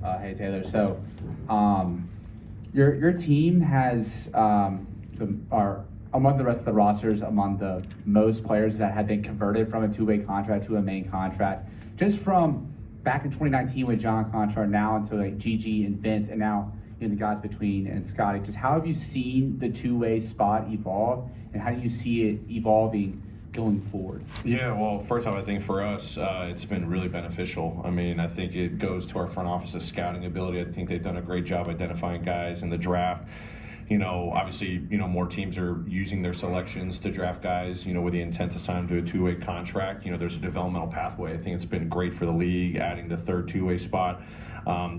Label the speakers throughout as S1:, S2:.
S1: Hey Taylor. So, your team has are among the rest of the rosters among the most players that have been converted from a two-way contract to a main contract. Just from back in 2019 with John Conchar, now into like Gigi and Vince, and now the guys between and Scotty. Just how have you seen the two-way spot evolve, and how do you see it evolving going forward?
S2: Yeah, well, first off, I think for us, it's been really beneficial. I mean, I think it goes to our front office's scouting ability. I think they've done a great job identifying guys in the draft. Obviously, more teams are using their selections to draft guys, with the intent to sign them to a two-way contract. There's a developmental pathway. I think it's been great for the league, adding the third two-way spot.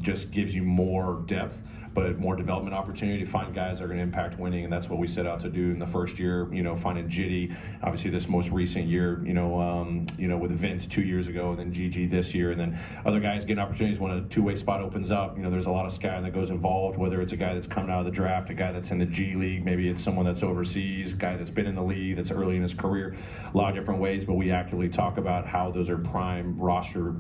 S2: Just gives you more depth, but more development opportunity to find guys that are going to impact winning, and that's what we set out to do in the first year. Finding Jitty, obviously this most recent year, with Vince 2 years ago, and then Gigi this year, and then other guys getting opportunities when a two-way spot opens up. There's a lot of scouting that goes involved, whether it's a guy that's coming out of the draft, a guy that's in the G League, maybe it's someone that's overseas, a guy that's been in the league, that's early in his career, a lot of different ways, but we actively talk about how those are prime roster,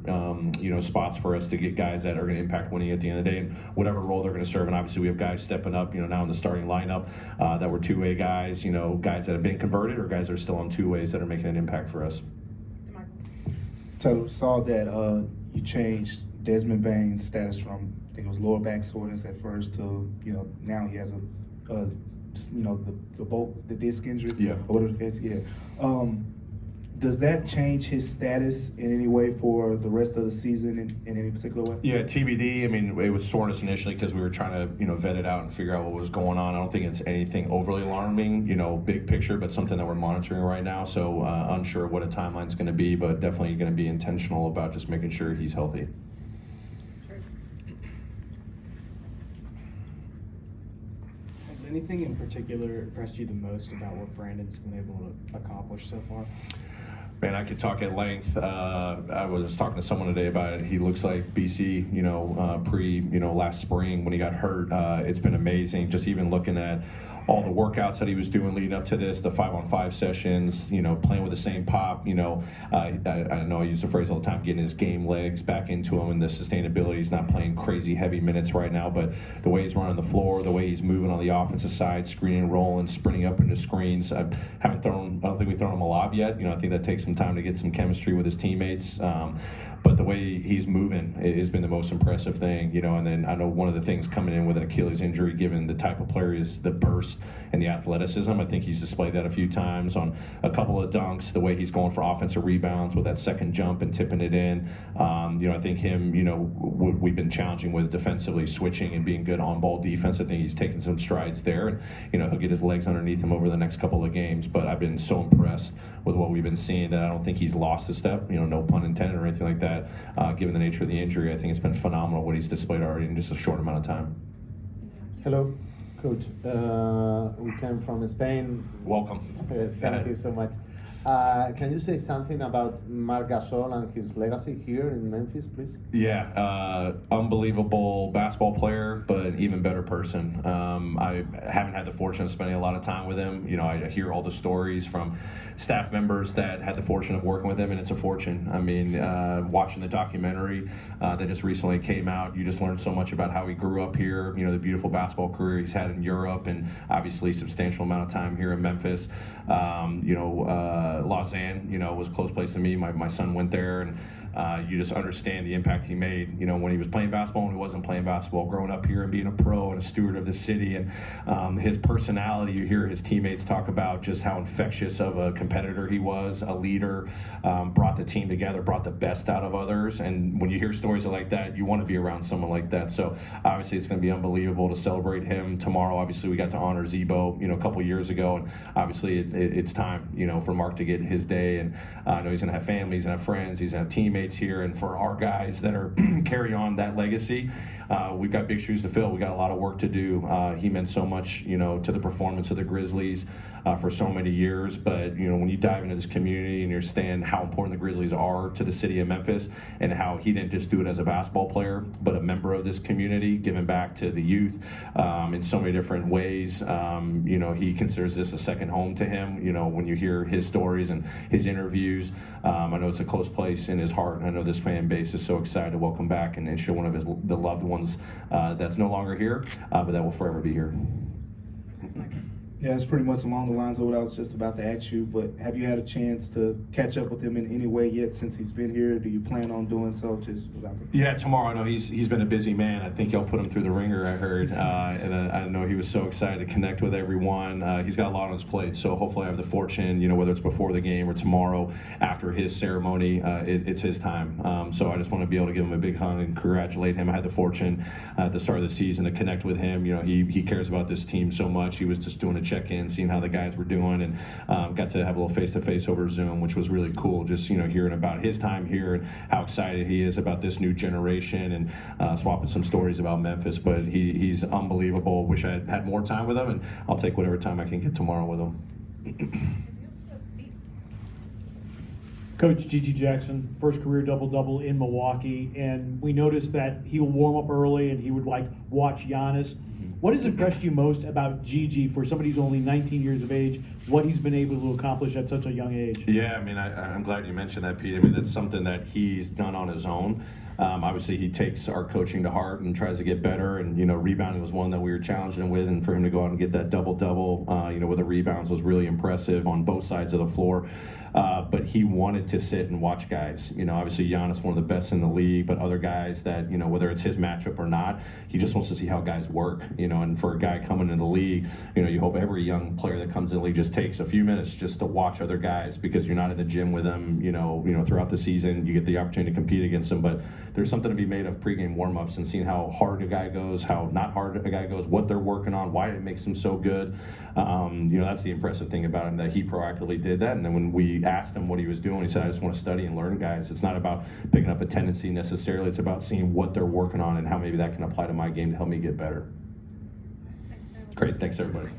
S2: spots for us to get guys that are going to impact winning at the end of the day, and whatever role they're going to serve. And obviously we have guys stepping up, now in the starting lineup that were two-way guys, guys that have been converted or guys that are still on two ways that are making an impact for us.
S3: So saw that you changed Desmond Bain's status from, I think it was lower back soreness at first to, now he has the disc injury.
S2: Yeah.
S3: Or whatever the case. Yeah. Does that change his status in any way for the rest of the season in any particular way?
S2: Yeah, TBD. I mean, it was soreness initially because we were trying to, vet it out and figure out what was going on. I don't think it's anything overly alarming, big picture, but something that we're monitoring right now. So unsure what a timeline's going to be, but definitely going to be intentional about just making sure he's healthy.
S4: Has anything in particular impressed you the most about what Brandon's been able to accomplish so far?
S2: Man, I could talk at length. I was talking to someone today about it. He looks like BC, last spring when he got hurt. It's been amazing. Just even looking at all the workouts that he was doing leading up to this, the 5-on-5 sessions, playing with the same pop. I know I use the phrase all the time, getting his game legs back into him, and the sustainability. He's not playing crazy heavy minutes right now, but the way he's running the floor, the way he's moving on the offensive side, screening, rolling, sprinting up into screens. I don't think we've thrown him a lob yet. I think that takes some time to get some chemistry with his teammates. But the way he's moving has been the most impressive thing, and then I know one of the things coming in with an Achilles injury, given the type of player is the burst and the athleticism. I think he's displayed that a few times on a couple of dunks, the way he's going for offensive rebounds with that second jump and tipping it in. I think him, we've been challenging with defensively switching and being good on-ball defense. I think he's taken some strides there, and, he'll get his legs underneath him over the next couple of games. But I've been so impressed with what we've been seeing that I don't think he's lost a step, no pun intended or anything like that. Given the nature of the injury, I think it's been phenomenal what he's displayed already in just a short amount of time.
S5: Hello, Coach. We came from Spain.
S2: Welcome.
S5: Thank you so much. Can you say something about Marc Gasol and his legacy here in Memphis, please?
S2: Yeah, unbelievable basketball player, but an even better person. I haven't had the fortune of spending a lot of time with him. I hear all the stories from staff members that had the fortune of working with him, and it's a fortune. I mean, watching the documentary that just recently came out, you just learned so much about how he grew up here, the beautiful basketball career he's had in Europe, and obviously substantial amount of time here in Memphis. Lausanne, was a close place to me. My son went there, and you just understand the impact he made, when he was playing basketball and he wasn't playing basketball, growing up here and being a pro and a steward of the city. And his personality, you hear his teammates talk about just how infectious of a competitor he was, a leader, brought the team together, brought the best out of others. And when you hear stories like that, you want to be around someone like that. So obviously it's going to be unbelievable to celebrate him tomorrow. Obviously we got to honor Zebo, a couple of years ago, and obviously it's time, for Mark to get his day. And I know he's going to have family, he's going to have friends, he's going to have teammates here, and for our guys that are carry on that legacy, we've got big shoes to fill. We got a lot of work to do. He meant so much, to the performance of the Grizzlies for so many years. But when you dive into this community and you understand how important the Grizzlies are to the city of Memphis, and how he didn't just do it as a basketball player, but a member of this community, giving back to the youth in so many different ways. He considers this a second home to him. When you hear his stories and his interviews, I know it's a close place in his heart. heart. And I know this fan base is so excited to welcome back and show one of the loved ones that's no longer here, but that will forever be here.
S3: Yeah, it's pretty much along the lines of what I was just about to ask you, but have you had a chance to catch up with him in any way yet since he's been here? Do you plan on doing so?
S2: Yeah, tomorrow. I know he's been a busy man. I think y'all put him through the ringer, I heard. And I know he was so excited to connect with everyone. He's got a lot on his plate, so hopefully I have the fortune, whether it's before the game or tomorrow after his ceremony, it's his time. So I just want to be able to give him a big hug and congratulate him. I had the fortune at the start of the season to connect with him. He cares about this team so much. He was just doing a check-in, seeing how the guys were doing, and got to have a little face-to-face over Zoom, which was really cool, just hearing about his time here and how excited he is about this new generation, and swapping some stories about Memphis. But he's unbelievable. Wish I had more time with him, and I'll take whatever time I can get tomorrow with him.
S6: Coach Gigi Jackson, first career double-double in Milwaukee, and we noticed that he would warm up early and he would watch Giannis. What has impressed you most about Gigi for somebody who's only 19 years of age, what he's been able to accomplish at such a young age?
S2: Yeah, I mean, I'm glad you mentioned that, Pete. I mean, that's something that he's done on his own. Obviously, he takes our coaching to heart and tries to get better. And, rebounding was one that we were challenging him with. And for him to go out and get that double-double, with the rebounds was really impressive on both sides of the floor. But he wanted to sit and watch guys. Obviously, Giannis, one of the best in the league, but other guys that, whether it's his matchup or not, he just wants to see how guys work. And for a guy coming into the league, you hope every young player that comes in the league just takes a few minutes just to watch other guys, because you're not in the gym with them, throughout the season. You get the opportunity to compete against them, but there's something to be made of pregame warm-ups and seeing how hard a guy goes, how not hard a guy goes, what they're working on, why it makes them so good. That's the impressive thing about him, that he proactively did that. And then when we asked him what he was doing, he said, I just want to study and learn guys. It's not about picking up a tendency necessarily. It's about seeing what they're working on and how maybe that can apply to my game to help me get better. Great. Thanks, everybody.